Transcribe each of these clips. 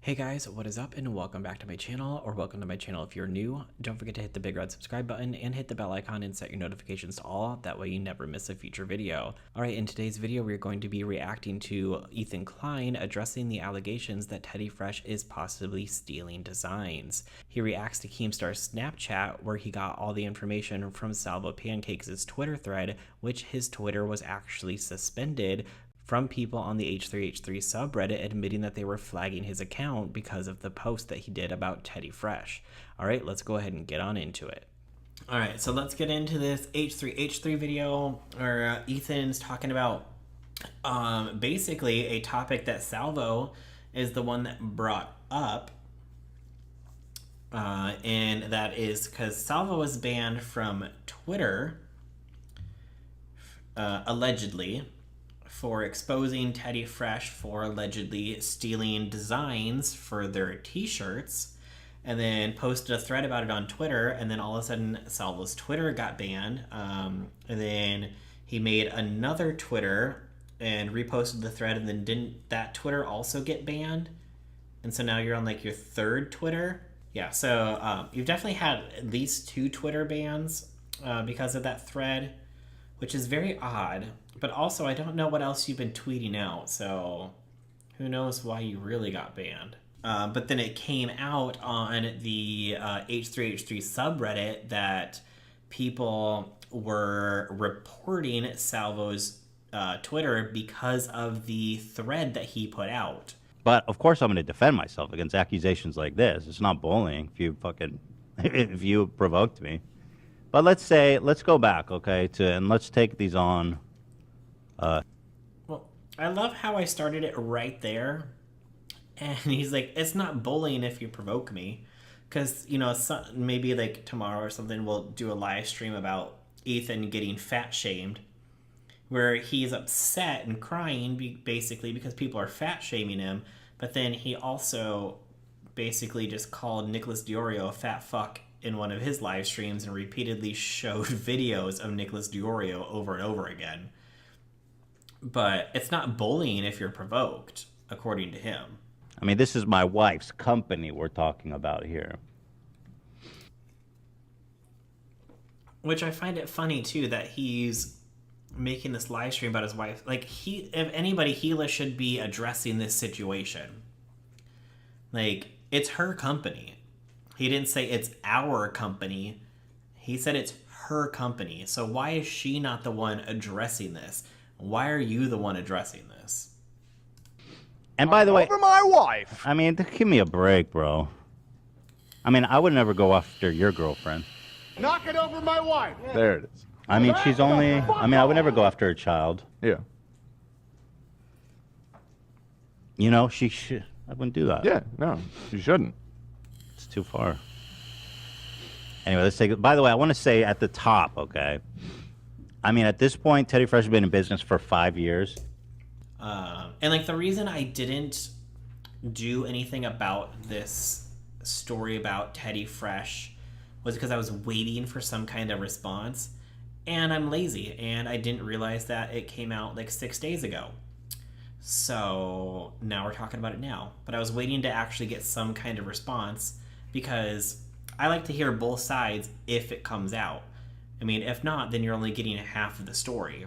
Hey guys, what is up and welcome back to my channel, or welcome to my channel if you're new. Don't forget to hit the big red subscribe button and hit the bell icon and set your notifications to all, that way you never miss a future video. Alright, in today's video we're going to be reacting to Ethan Klein addressing the allegations that Teddy Fresh is possibly stealing designs. He reacts to Keemstar's Snapchat where he got all the information from Salvo Pancakes' Twitter thread, which his Twitter was actually suspended from people on the H3H3 subreddit admitting that they were flagging his account because of the post that he did about Teddy Fresh. All right, let's go ahead and get on into it. All right, so let's get into this H3H3 video where Ethan's talking about basically a topic that Salvo is the one that brought up. And that is because Salvo was banned from Twitter, allegedly, for exposing Teddy Fresh for allegedly stealing designs for their t-shirts, and then posted a thread about it on Twitter, and then all of a sudden Salvo's Twitter got banned, and then he made another Twitter and reposted the thread, and then didn't that Twitter also get banned? And so now you're on like your third Twitter. Yeah, so you've definitely had at least 2 Twitter bans because of that thread, which is very odd. But also, I don't know what else you've been tweeting out, so who knows why you really got banned. But then it came out on the H3H3 subreddit that people were reporting Salvo's Twitter because of the thread that he put out. But of course I'm going to defend myself against accusations like this. It's not bullying if you provoked me. But let's go back, okay, and let's take these on. Well, I love how I started it right there, and he's like, it's not bullying if you provoke me, because, you know, maybe like tomorrow or something we'll do a live stream about Ethan getting fat shamed, where he's upset and crying basically because people are fat shaming him, but then he also basically just called Nicholas Diorio a fat fuck in one of his live streams and repeatedly showed videos of Nicholas Diorio over and over again. But it's not bullying if you're provoked, according to him. I mean, this is my wife's company we're talking about here. Which I find it funny, too, that he's making this live stream about his wife. Like, if anybody, Gila should be addressing this situation. Like, it's her company. He didn't say it's our company. He said it's her company. So why is she not the one addressing this? Why are you the one addressing this? And by the way, over my wife. I mean, give me a break, bro. I mean, I would never go after your girlfriend. Knock it over my wife. There it is. I mean, she's only, I mean, I would never go after a child. Yeah. You know, I wouldn't do that. Yeah, no, you shouldn't. It's too far. Anyway, let's take it. By the way, I want to say at the top, okay? I mean, at this point, Teddy Fresh has been in business for 5 years. And, like, the reason I didn't do anything about this story about Teddy Fresh was because I was waiting for some kind of response. And I'm lazy, and I didn't realize that it came out, like, 6 days ago. So now we're talking about it now. But I was waiting to actually get some kind of response because I like to hear both sides if it comes out. I mean, if not, then you're only getting half of the story.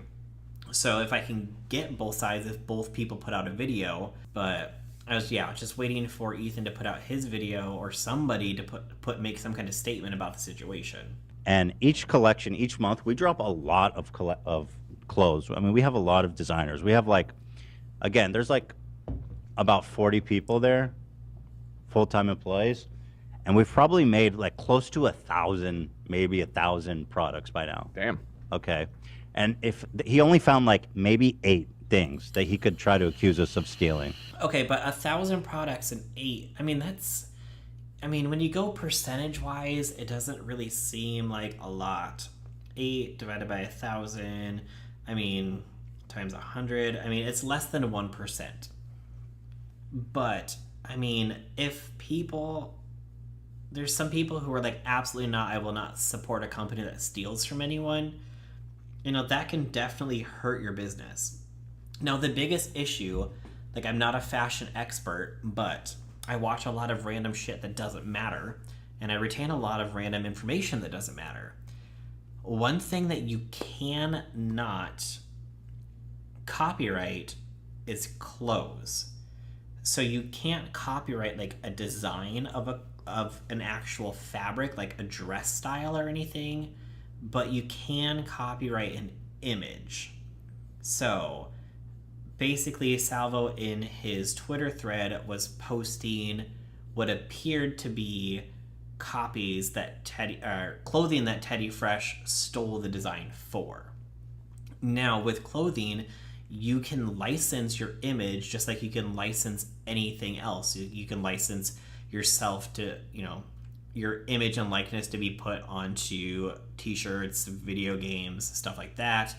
So if I can get both sides, if both people put out a video, but I was, just waiting for Ethan to put out his video or somebody to make some kind of statement about the situation. And each collection, each month, we drop a lot of clothes. I mean, we have a lot of designers. We have like, again, there's like about 40 people there, full-time employees. And we've probably made like close to 1,000, maybe 1,000 products by now. Damn. Okay. And if he only found like maybe 8 things that he could try to accuse us of stealing. Okay, but 1,000 products and 8, I mean, when you go percentage-wise, it doesn't really seem like a lot. 8 divided by 1,000, I mean, times 100, I mean, it's less than 1%. But, I mean, there's some people who are like, absolutely not, I will not support a company that steals from anyone. You know, that can definitely hurt your business. Now, the biggest issue, like, I'm not a fashion expert, but I watch a lot of random shit that doesn't matter, and I retain a lot of random information that doesn't matter. One thing that you cannot copyright is clothes. So you can't copyright like a design of an actual fabric, like a dress style or anything, but you can copyright an image. So basically, Salvo in his Twitter thread was posting what appeared to be copies that clothing that Teddy Fresh stole the design for. Now, with clothing, you can license your image just like you can license anything else. You can license yourself to, your image and likeness to be put onto t-shirts, video games, stuff like that.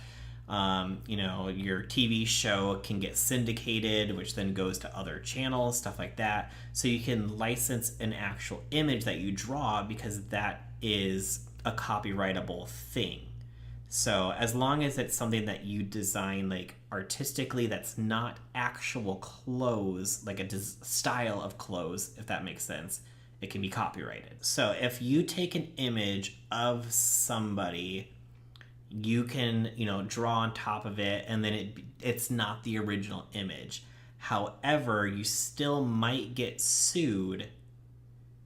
Your TV show can get syndicated, which then goes to other channels, stuff like that. So you can license an actual image that you draw because that is a copyrightable thing. So as long as it's something that you design like artistically, that's not actual clothes, like a style of clothes, if that makes sense, it can be copyrighted. So if you take an image of somebody, you can, draw on top of it, and then it's not the original image. However, you still might get sued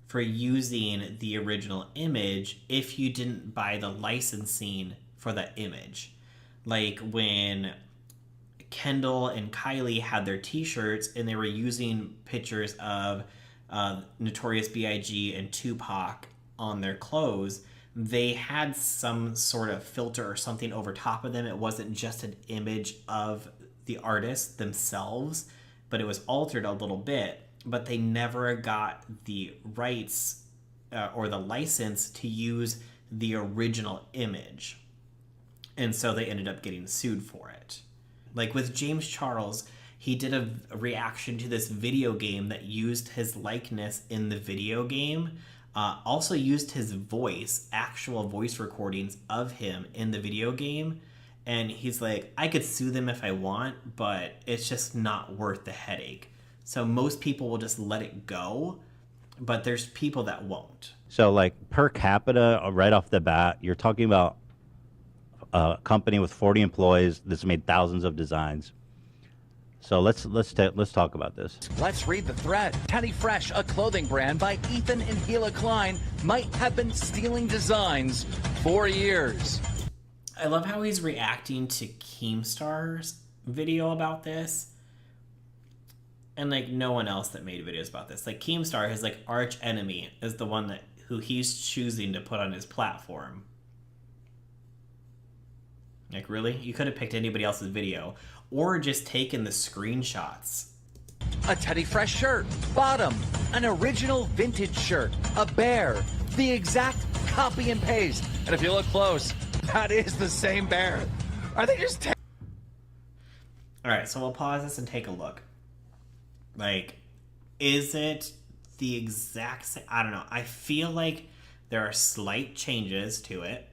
for using the original image if you didn't buy the licensing for that image. Like when Kendall and Kylie had their t-shirts and they were using pictures of Notorious B.I.G. and Tupac on their clothes, they had some sort of filter or something over top of them. It wasn't just an image of the artist themselves, but it was altered a little bit, but they never got the rights or the license to use the original image. And so they ended up getting sued for it. Like with James Charles, he did a reaction to this video game that used his likeness in the video game. Also used his voice, actual voice recordings of him in the video game. And he's like, I could sue them if I want, but it's just not worth the headache. So most people will just let it go, but there's people that won't. So like per capita, right off the bat, you're talking about a company with 40 employees that's made thousands of designs. So let's talk about this. Let's read the thread. Teddy Fresh, a clothing brand by Ethan and Gila Klein, might have been stealing designs for years. I love how he's reacting to Keemstar's video about this. And like no one else that made videos about this. Like Keemstar, his like arch enemy, is the one who he's choosing to put on his platform. Like really? You could have picked anybody else's video. Or just taken the screenshots. A Teddy Fresh shirt, bottom, an original vintage shirt, a bear, the exact copy and paste. And if you look close, that is the same bear. Are they just Alright, so we'll pause this and take a look. Like, is it the exact same? I don't know. I feel like there are slight changes to it.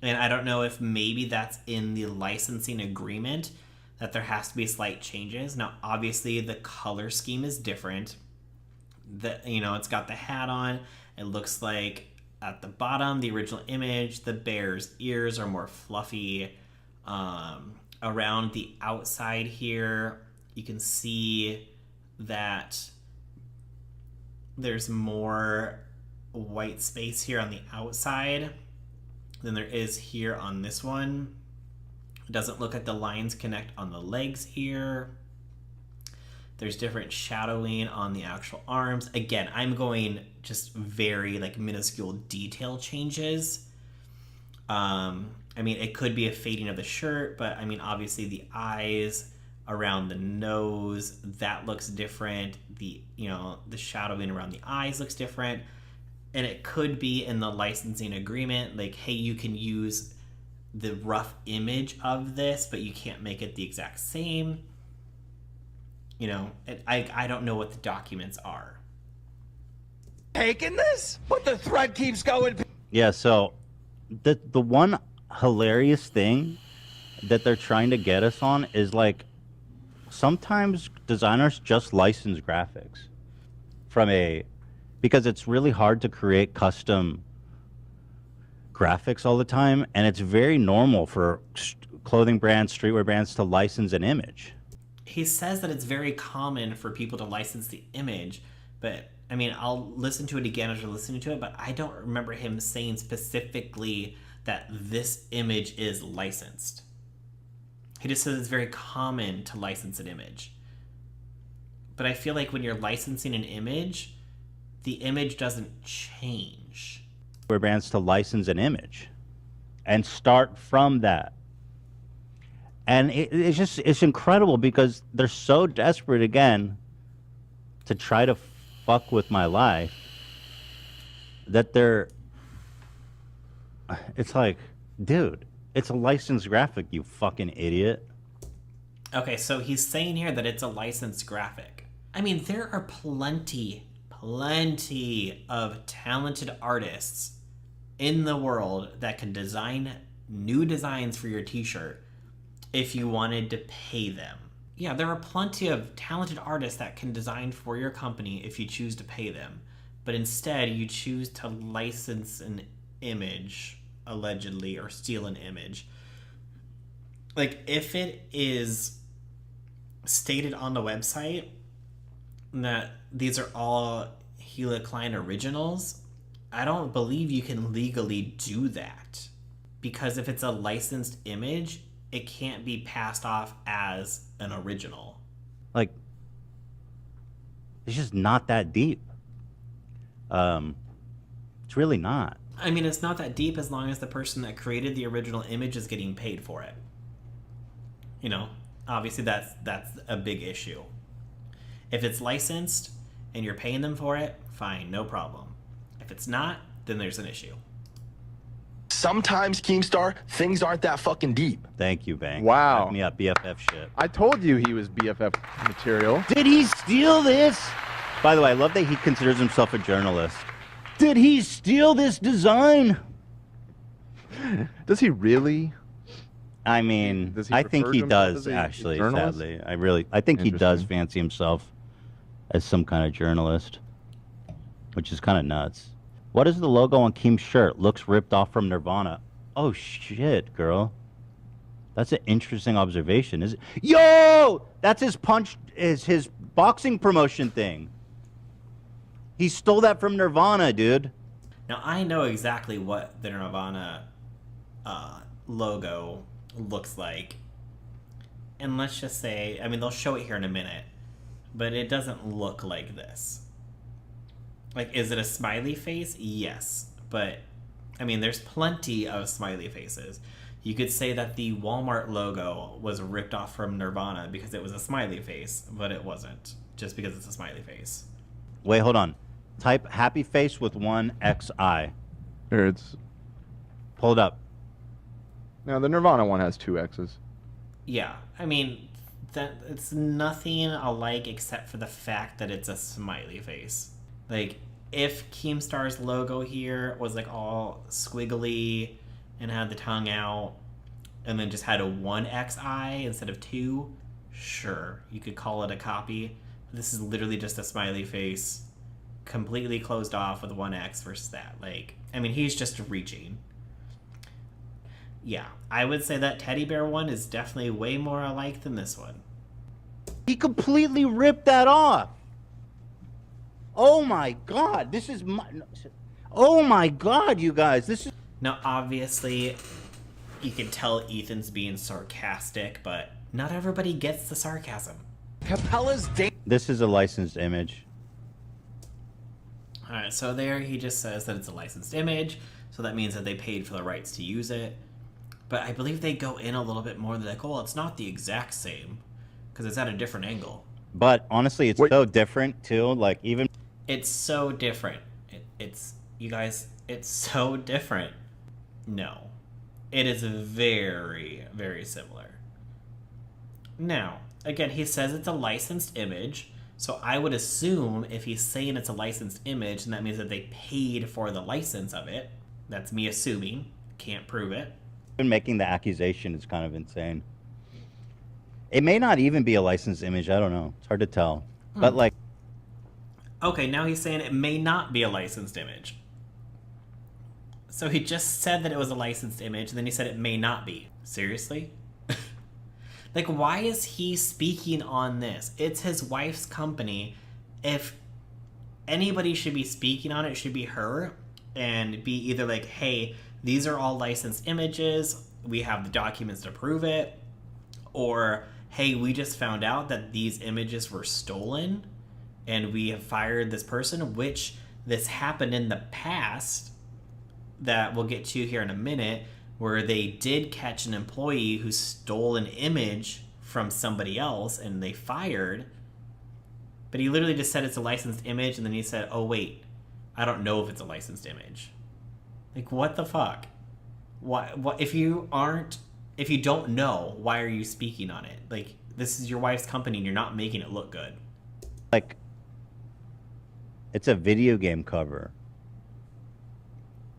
And I don't know if maybe that's in the licensing agreement that there has to be slight changes. Now, obviously, the color scheme is different. It's got the hat on. It looks like at the bottom, the original image, the bear's ears are more fluffy. Around the outside here, you can see that there's more white space here on the outside than there is here on this one. It doesn't look like the lines connect on the legs here. There's different shadowing on the actual arms. Again, I'm going just very like minuscule detail changes. It could be a fading of the shirt, but obviously the eyes around the nose, that looks different. The shadowing around the eyes looks different. And it could be in the licensing agreement, like, hey, you can use the rough image of this, but you can't make it the exact same. I don't know what the documents are. taking this? But the thread keeps going. Yeah, so the one hilarious thing that they're trying to get us on is like sometimes designers just license graphics. because it's really hard to create custom graphics all the time, and it's very normal for clothing brands, streetwear brands to license an image. He says that it's very common for people to license the image, but I mean, I'll listen to it again after listening to it, but I don't remember him saying specifically that this image is licensed. He just says it's very common to license an image. But I feel like when you're licensing an image, the image doesn't change. Where brands to license an image and start from that. And it's incredible because they're so desperate, again, to try to fuck with my life that it's like, dude, it's a licensed graphic, you fucking idiot. Okay, so he's saying here that it's a licensed graphic. I mean, there are plenty of talented artists in the world that can design new designs for your t-shirt if you wanted to pay them. Yeah, there are plenty of talented artists that can design for your company if you choose to pay them. But instead, you choose to license an image, allegedly, or steal an image. Like, if it is stated on the website that these are all Klein originals, I don't believe you can legally do that. Because if it's a licensed image, it can't be passed off as an original. Like, it's just not that deep. It's really not. I mean, it's not that deep as long as the person that created the original image is getting paid for it. You know, obviously that's a big issue. If it's licensed and you're paying them for it, fine, no problem. If it's not, then there's an issue. Sometimes, Keemstar, things aren't that fucking deep. Thank you, Bang. Wow. Back me up, BFF shit. I told you he was BFF material. Did he steal this? By the way, I love that he considers himself a journalist. Did he steal this design? Does he really? I mean, Does he I refer think to he himself does, as a actually, journalist? sadly. I think he does Interesting. fancy himself as some kind of journalist, which is kind of nuts. What is the logo on Keem's shirt? Looks ripped off from Nirvana. Oh, shit, girl. That's an interesting observation. Is it? Yo! That's his his boxing promotion thing. He stole that from Nirvana, dude. Now, I know exactly what the Nirvana logo looks like. And let's just say, I mean, they'll show it here in a minute, but it doesn't look like this. Like, is it a smiley face? Yes. But, I mean, there's plenty of smiley faces. You could say that the Walmart logo was ripped off from Nirvana because it was a smiley face, but it wasn't, just because it's a smiley face. Wait, hold on. Type happy face with one XI. Here, it's... Pull it up. Now, the Nirvana one has 2 X's. Yeah, I mean, that it's nothing alike except for the fact that it's a smiley face. Like, if Keemstar's logo here was like all squiggly and had the tongue out and then just had a 1XI instead of 2, sure, you could call it a copy. This is literally just a smiley face completely closed off with 1X versus that. Like, I mean, he's just reaching. Yeah, I would say that teddy bear one is definitely way more alike than this one. He completely ripped that off. Oh my god, this is my... Oh my god, you guys, this is... Now, obviously, you can tell Ethan's being sarcastic, but not everybody gets the sarcasm. Capella's This is a licensed image. Alright, so there he just says that it's a licensed image, so that means that they paid for the rights to use it. But I believe they go in a little bit more. They're like, oh, it's not the exact same, because it's at a different angle. But honestly, it's so different too. Like, even... It's so different. It's, you guys, it's so different. No. It is very, very similar. Now, again, he says it's a licensed image, so I would assume if he's saying it's a licensed image, then that means that they paid for the license of it. That's me assuming. Can't prove it. Even making the accusation is kind of insane. It may not even be a licensed image. I don't know. It's hard to tell. But like... Okay, now he's saying it may not be a licensed image. So he just said that it was a licensed image, and then he said it may not be. Seriously? Like, why is he speaking on this? It's his wife's company. If anybody should be speaking on it, it should be her, and be either like, hey, these are all licensed images, we have the documents to prove it, or hey, we just found out that these images were stolen, and we have fired this person, which this happened in the past, that we'll get to here in a minute, where they did catch an employee who stole an image from somebody else and they fired. But he literally just said it's a licensed image, and then he said, oh wait, I don't know if it's a licensed image. Like, what the fuck? What if you don't know, why are you speaking on it? Like, this is your wife's company and you're not making it look good. Like, it's a video game cover.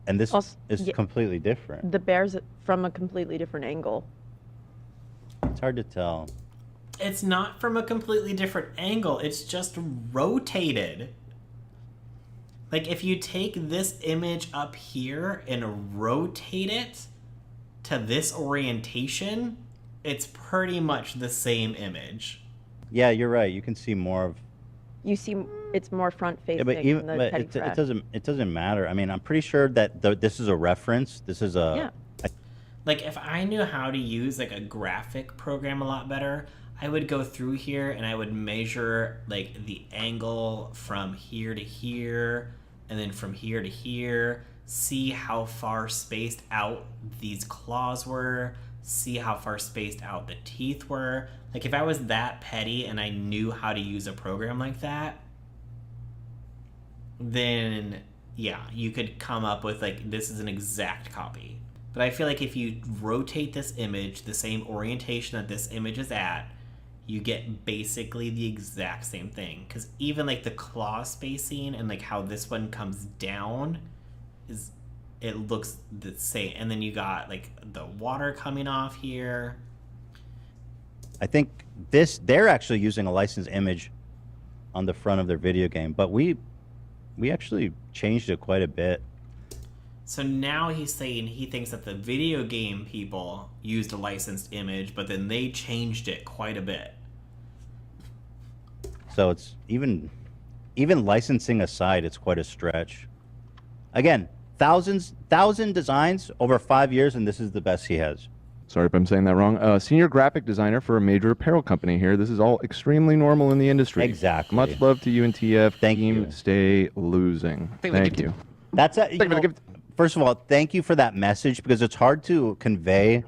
And this is completely different. The bear's from a completely different angle. It's hard to tell. It's not from a completely different angle. It's just rotated. Like, if you take this image up here and rotate it to this orientation, it's pretty much the same image. Yeah, you're right. You can see more of... You see, it's more front facing. Yeah, than the Teddy Fresh. it doesn't matter. I mean, I'm pretty sure that this is a reference. This is a... Yeah. Like, if I knew how to use, like, a graphic program a lot better, I would go through here and I would measure, like, the angle from here to here, and then from here to here, see how far spaced out these claws were, see how far spaced out the teeth were. Like, if I was that petty and I knew how to use a program like that, then, yeah, you could come up with, like, this is an exact copy. But I feel like if you rotate this image the same orientation that this image is at, you get basically the exact same thing. Because even, like, the claw spacing and, like, how this one comes down it looks the same. And then you got, like, the water coming off here. I think they're actually using a licensed image on the front of their video game, but we actually changed it quite a bit. So now he's saying he thinks that the video game people used a licensed image, but then they changed it quite a bit. So it's even licensing aside, it's quite a stretch. Again, thousand designs over 5 years, and this is the best he has. Sorry if I'm saying that wrong. Senior graphic designer for a major apparel company here. This is all extremely normal in the industry. Exactly. Much love to you and TF. Thank Team you. Stay losing. Thank you. That's a, first of all, thank you for that message, because it's hard to convey.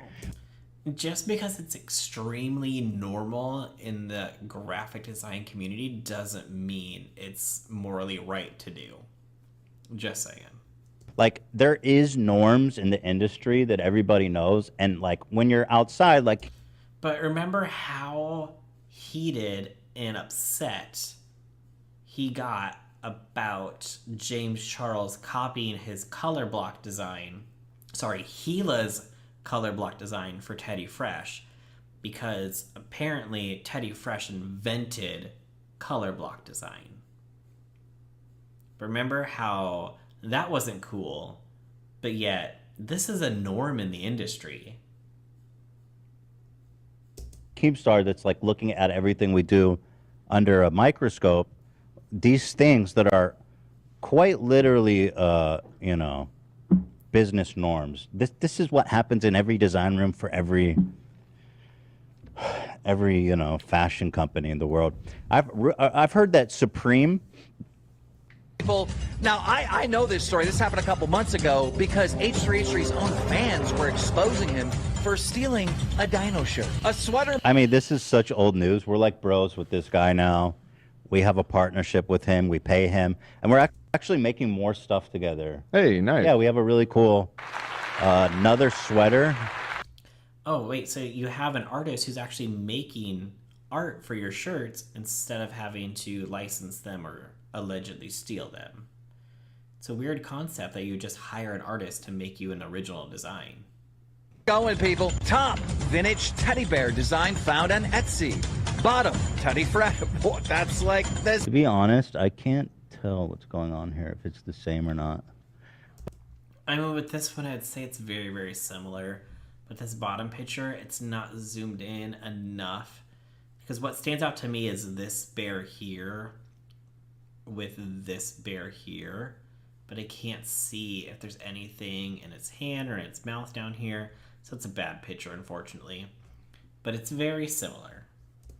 Just because it's extremely normal in the graphic design community doesn't mean it's morally right to do. Just saying. Like, there is norms in the industry that everybody knows, and, like, when you're outside, like... But remember how heated and upset he got about James Charles copying his color block design. Sorry, Gila's color block design for Teddy Fresh, because apparently Teddy Fresh invented color block design. Remember how that wasn't cool, but yet this is a norm in the industry. Keemstar that's like looking at everything we do under a microscope, these things that are quite literally, business norms. This is what happens in every design room for every fashion company in the world. I've heard that Supreme. Now, I know this story. This happened a couple months ago because H3H3's own fans were exposing him for stealing a dino shirt. A sweater. I mean, this is such old news. We're like bros with this guy now. We have a partnership with him. We pay him. And we're actually making more stuff together. Hey, nice. Yeah, we have a really cool another sweater. Oh, wait, so you have an artist who's actually making art for your shirts instead of having to license them or allegedly steal them. It's a weird concept that you just hire an artist to make you an original design. Going, people. Top, vintage teddy bear design found on Etsy. Bottom, Teddy Fresh. That's like this. To be honest, I can't tell what's going on here, if it's the same or not. I mean, with this one, I'd say it's very, very similar. But this bottom picture, it's not zoomed in enough. Because what stands out to me is this bear here with this bear here. But I can't see if there's anything in its hand or in its mouth down here. So it's a bad picture, unfortunately. But it's very similar.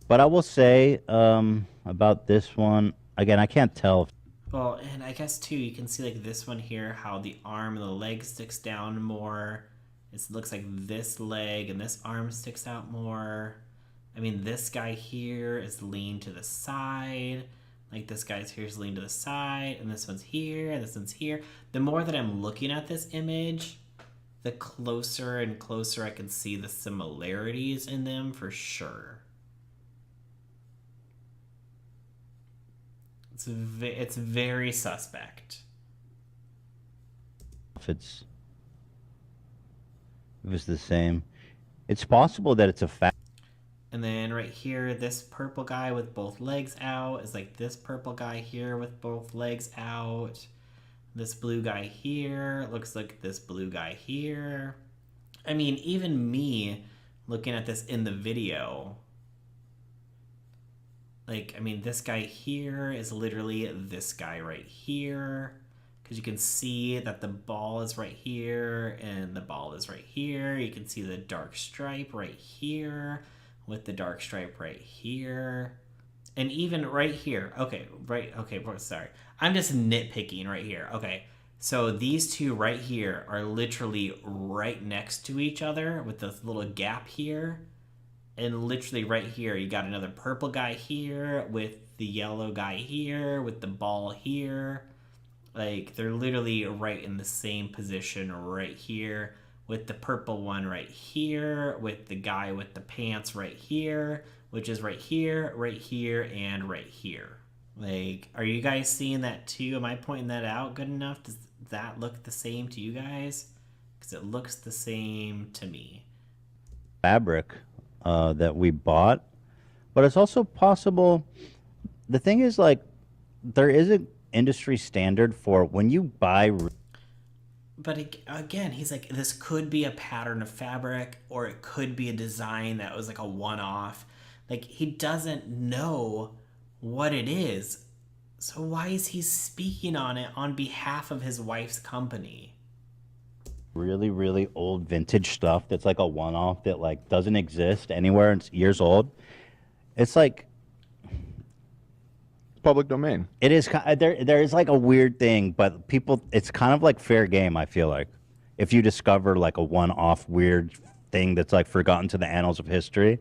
But I will say about this one, again, I can't tell. Well, and I guess too, you can see like this one here, how the arm and the leg sticks down more. It looks like this leg and this arm sticks out more. I mean, this guy here is leaned to the side. Like this guy's here is leaned to the side, and this one's here, and this one's here. The more that I'm looking at this image, the closer and closer I can see the similarities in them for sure. It's very suspect. If it's the same, it's possible that it's a fact. And then right here, this purple guy with both legs out is like this purple guy here with both legs out. This blue guy here looks like this blue guy here. I mean, even me looking at this in the video, like, I mean, this guy here is literally this guy right here. Because you can see that the ball is right here and the ball is right here. You can see the dark stripe right here with the dark stripe right here. And even right here. Okay, sorry. I'm just nitpicking right here. Okay, so these two right here are literally right next to each other with this little gap here. And literally right here, you got another purple guy here with the yellow guy here with the ball here. Like, they're literally right in the same position right here with the purple one right here with the guy with the pants right here, which is right here, and right here. Like, are you guys seeing that too? Am I pointing that out good enough? Does that look the same to you guys? Because it looks the same to me. Fabric that we bought, but it's also possible. The thing is, like, there is an industry standard for when you buy. But again, he's like, this could be a pattern of fabric, or it could be a design that was like a one-off. Like, he doesn't know what it is. So why is he speaking on it on behalf of his wife's company? Really, really old vintage stuff that's like a one-off that like doesn't exist anywhere. It's years old. It's like public domain. It is. There is like a weird thing, but people, it's kind of like fair game. I feel like if you discover like a one-off weird thing that's like forgotten to the annals of history,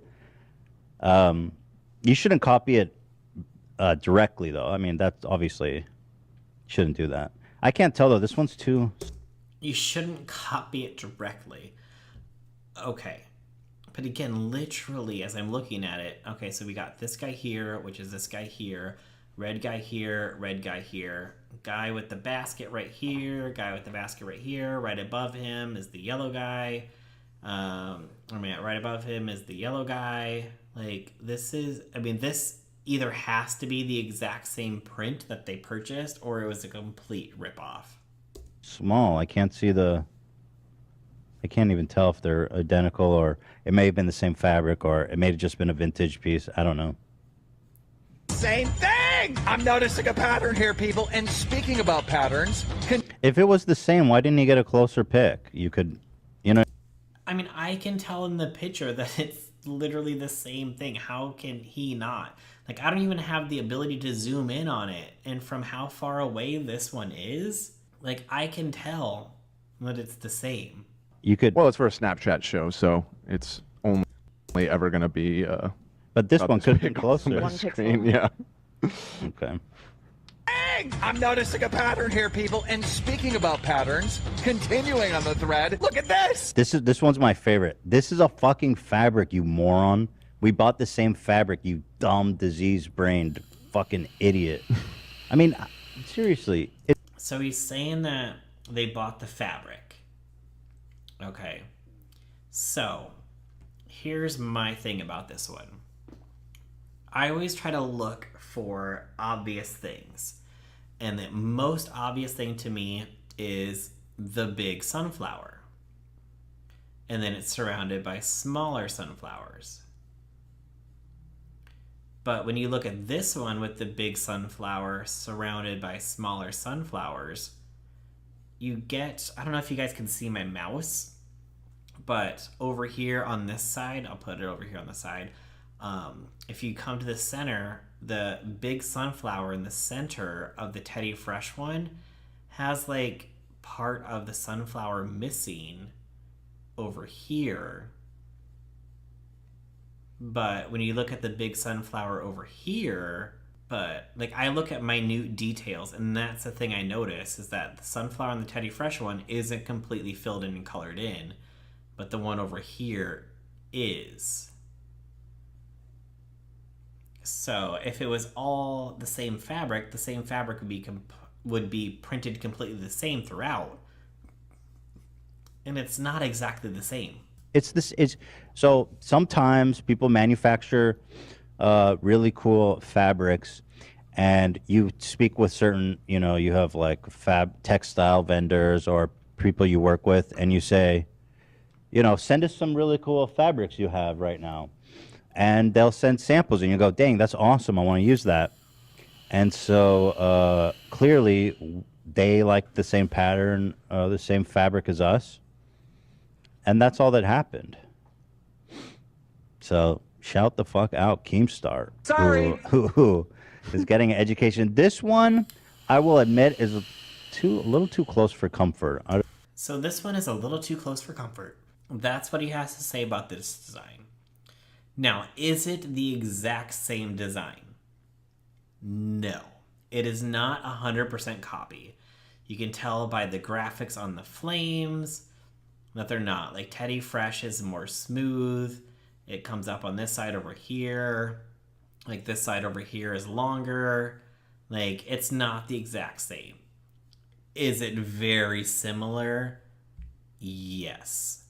you shouldn't copy it directly, though. I mean, that's obviously shouldn't do that. I can't tell though. This one's too. You shouldn't copy it directly. Okay. But again, literally, as I'm looking at it, okay, so we got this guy here, which is this guy here, red guy here, guy with the basket right here, guy with the basket right here, right above him is the yellow guy. Right above him is the yellow guy. Like, this is, I mean, this either has to be the exact same print that they purchased, or it was a complete ripoff. Small. I can't see the. I can't even tell if they're identical, or it may have been the same fabric, or it may have just been a vintage piece. I don't know. Same thing! I'm noticing a pattern here, people. And speaking about patterns, If it was the same, why didn't you get a closer pick? You could, you know. I mean, I can tell in the picture that it's literally the same thing. How can he not? Like, I don't even have the ability to zoom in on it. And from how far away this one is, like, I can tell that it's the same. You could. Well, it's for a Snapchat show, so it's only ever going to be. But this one could have been closer. On the screen, yeah. Okay. I'm noticing a pattern here, people. And speaking about patterns, continuing on the thread, look at this. This one's my favorite. This is a fucking fabric, you moron. We bought the same fabric, you dumb, disease-brained fucking idiot. I mean, seriously. So he's saying that they bought the fabric. Okay. So, here's my thing about this one. I always try to look for obvious things. And the most obvious thing to me is the big sunflower. And then it's surrounded by smaller sunflowers. But when you look at this one with the big sunflower surrounded by smaller sunflowers, you get, I don't know if you guys can see my mouse, but over here on this side, I'll put it over here on the side. If you come to the center, the big sunflower in the center of the Teddy Fresh one has like part of the sunflower missing over here. But when you look at the big sunflower over here, but like I look at minute details, and that's the thing I notice, is that the sunflower on the Teddy Fresh one isn't completely filled in and colored in, but the one over here is. So if it was all the same fabric would be printed completely the same throughout, and it's not exactly the same. So sometimes people manufacture really cool fabrics, and you speak with certain, you have like textile vendors or people you work with, and you say, send us some really cool fabrics you have right now. And they'll send samples, and you go, dang, that's awesome, I want to use that. And so clearly they like the same pattern, the same fabric as us. And that's all that happened. So shout the fuck out, Keemstar. Sorry. Who is getting an education. This one, I will admit, is a little too close for comfort. So this one is a little too close for comfort. That's what he has to say about this design. Now, is it the exact same design? No. It is not 100% copy. You can tell by the graphics on the flames that they're not. Like Teddy Fresh is more smooth. It comes up on this side over here. Like this side over here is longer. Like it's not the exact same. Is it very similar? Yes.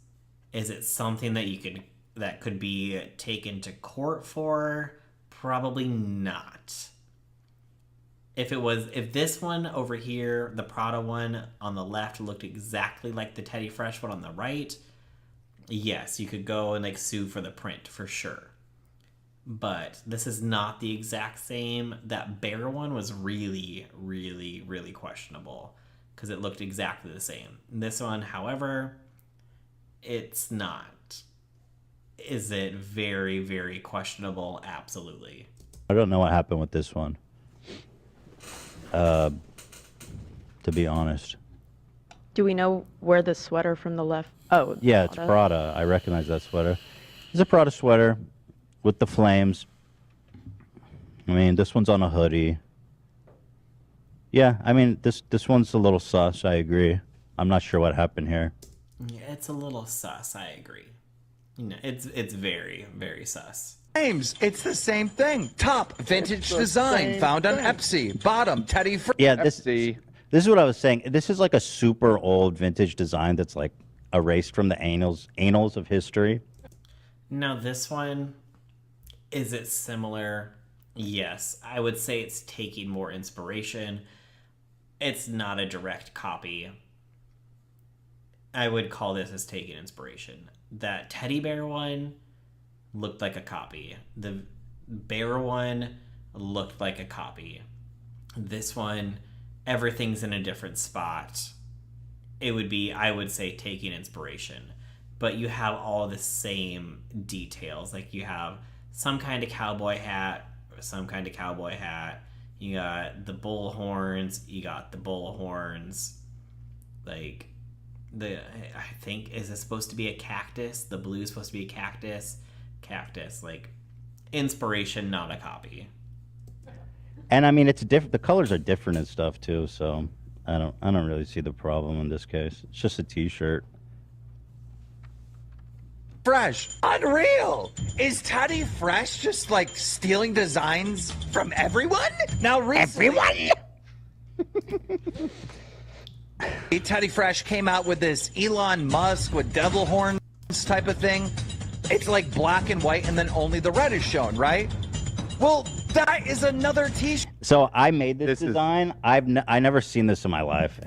Is it something that could be taken to court for? Probably not. If this one over here, the Prada one on the left, looked exactly like the Teddy Fresh one on the right, yes, you could go and like sue for the print for sure. But this is not the exact same. That bear one was really, really, really questionable because it looked exactly the same. This one, however, it's not. Is it very, very questionable? Absolutely. I don't know what happened with this one. To be honest. Do we know where the sweater from the left? Oh, yeah, it's Prada. I recognize that sweater. It's a Prada sweater with the flames. I mean, this one's on a hoodie. Yeah, I mean, this one's a little sus. I agree. I'm not sure what happened here. Yeah, it's a little sus. I agree. It's very, very sus. Names, it's the same thing. Top, vintage design, found on Etsy. Bottom, Teddy Fresh. Yeah, this is what I was saying. This is like a super old vintage design that's like erased from the annals of history. Now this one, is it similar? Yes, I would say it's taking more inspiration. It's not a direct copy. I would call this as taking inspiration. That teddy bear one looked like a copy. The bear one looked like a copy. This one, everything's in a different spot. It would be, I would say, taking inspiration. But you have all the same details. Like you have some kind of cowboy hat, or some kind of cowboy hat. You got the bull horns. You got the bull horns. Like, I think, is it supposed to be a cactus? The blue is supposed to be a cactus. Like, inspiration, not a copy. And I mean, it's different. The colors are different and stuff too. So I don't really see the problem in this case. It's just a T-shirt. Fresh. Unreal. Is Teddy Fresh just like stealing designs from everyone? Now recently, Teddy Fresh came out with this Elon Musk with devil horns type of thing. It's like black and white and then only the red is shown, right? Well, that is another t-shirt. So I made this This is- design. I never seen this in my life.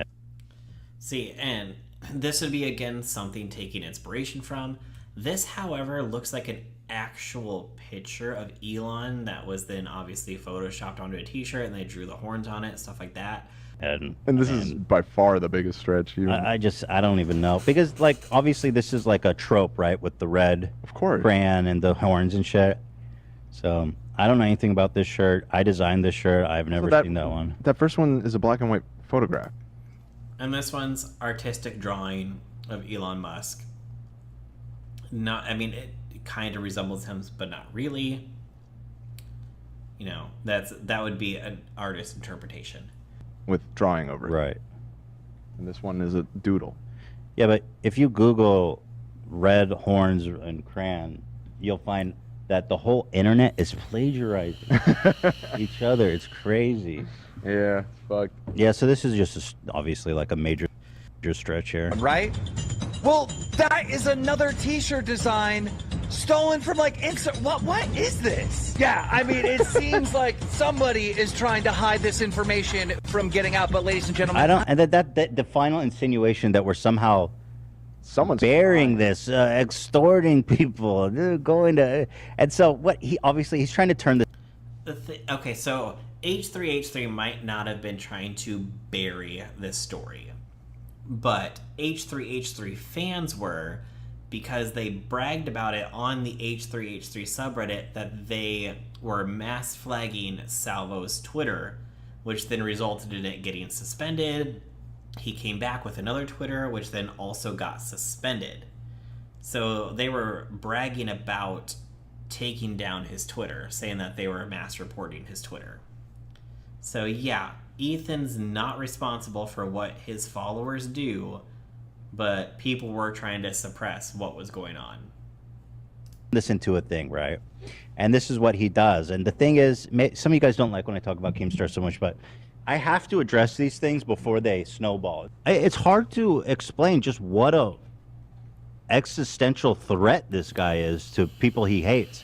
See, and this would be again something taking inspiration from. This, however, looks like an actual picture of Elon that was then obviously photoshopped onto a t-shirt and they drew the horns on it, stuff like that. And this is by far the biggest stretch. Even. I don't even know, because like obviously this is like a trope, right, with the red Of course. crayon and the horns and shit. So I don't know anything about this shirt. I designed this shirt. I've never seen that one. That first one is a black and white photograph. And this one's artistic drawing of Elon Musk. Not, I mean, it kind of resembles him, but not really. You know, that would be an artist's interpretation. With drawing over it. Right. And this one is a doodle. Yeah, but if you Google red horns and crayon, you'll find that the whole internet is plagiarizing each other. It's crazy. Yeah, it's fucked. Yeah, so this is just obviously like a major stretch here. Right? Well, that is another t-shirt design stolen from like Insta. What is this? Yeah, I mean, it seems like somebody is trying to hide this information from getting out. But ladies and gentlemen, I don't, and that the final insinuation that we're somehow Someone's bearing this, extorting people, going to, and so what he obviously he's trying to turn this. Okay, so H3H3 might not have been trying to bury this story, but H3H3 fans were, because they bragged about it on the H3H3 subreddit that they were mass flagging Salvo's Twitter, which then resulted in it getting suspended. He came back with another Twitter, which then also got suspended. So they were bragging about taking down his Twitter, saying that they were mass reporting his Twitter. So yeah, Ethan's not responsible for what his followers do, but people were trying to suppress what was going on. This into a thing, right? And this is what he does. And the thing is, some of you guys don't like when I talk about Keemstar so much, but I have to address these things before they snowball. It's hard to explain just what a existential threat this guy is to people he hates.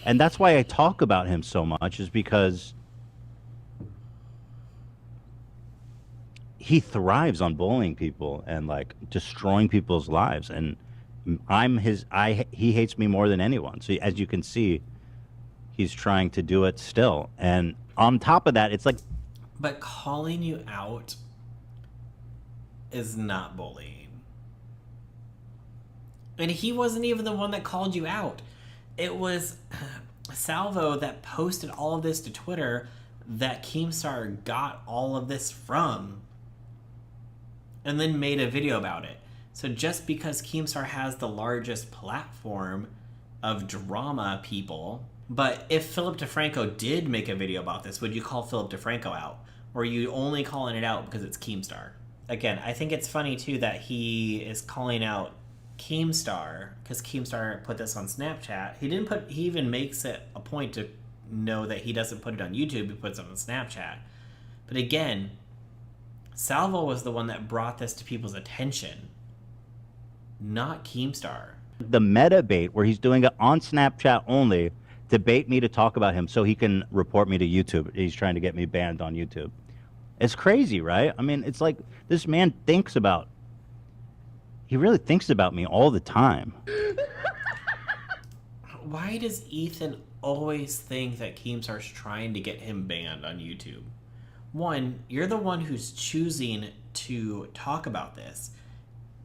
And that's why I talk about him so much, is because he thrives on bullying people and like destroying people's lives. And he hates me more than anyone. So as you can see, he's trying to do it still. And on top of that, it's like, but calling you out is not bullying. And he wasn't even the one that called you out. It was Salvo that posted all of this to Twitter that Keemstar got all of this from, and then made a video about it. So just because Keemstar has the largest platform of drama people, but if Philip DeFranco did make a video about this, would you call Philip DeFranco out? Or are you only calling it out because it's Keemstar? Again, I think it's funny too that he is calling out Keemstar because Keemstar put this on Snapchat. He even makes it a point to know that he doesn't put it on YouTube, he puts it on Snapchat. But again, Salvo was the one that brought this to people's attention, not Keemstar. the meta bait where he's doing it on Snapchat only to bait me to talk about him so he can report me to YouTube. He's trying to get me banned on YouTube. It's crazy, right? I mean, it's like this man he really thinks about me all the time. Why does Ethan always think that Keemstar's trying to get him banned on YouTube? One, you're the one who's choosing to talk about this.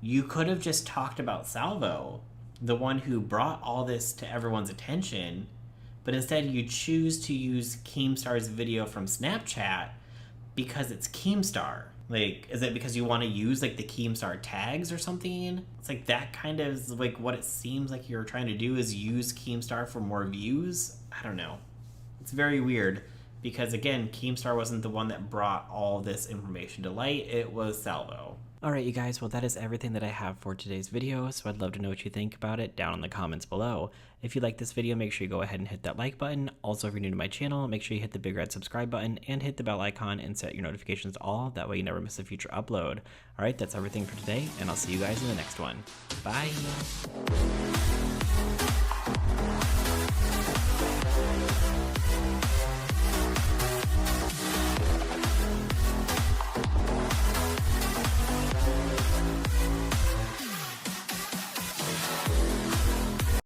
You could have just talked about Salvo, the one who brought all this to everyone's attention, but instead you choose to use Keemstar's video from Snapchat because it's Keemstar. Like, is it because you want to use, like, the Keemstar tags or something? It's like that kind of is, like, what it seems like you're trying to do is use Keemstar for more views? I don't know. It's very weird because, again, Keemstar wasn't the one that brought all this information to light. It was Salvo. Alright, you guys, well, that is everything that I have for today's video, so I'd love to know what you think about it down in the comments below. If you like this video, make sure you go ahead and hit that like button. Also, if you're new to my channel, make sure you hit the big red subscribe button and hit the bell icon and set your notifications to all. That way you never miss a future upload. Alright, that's everything for today, and I'll see you guys in the next one. Bye!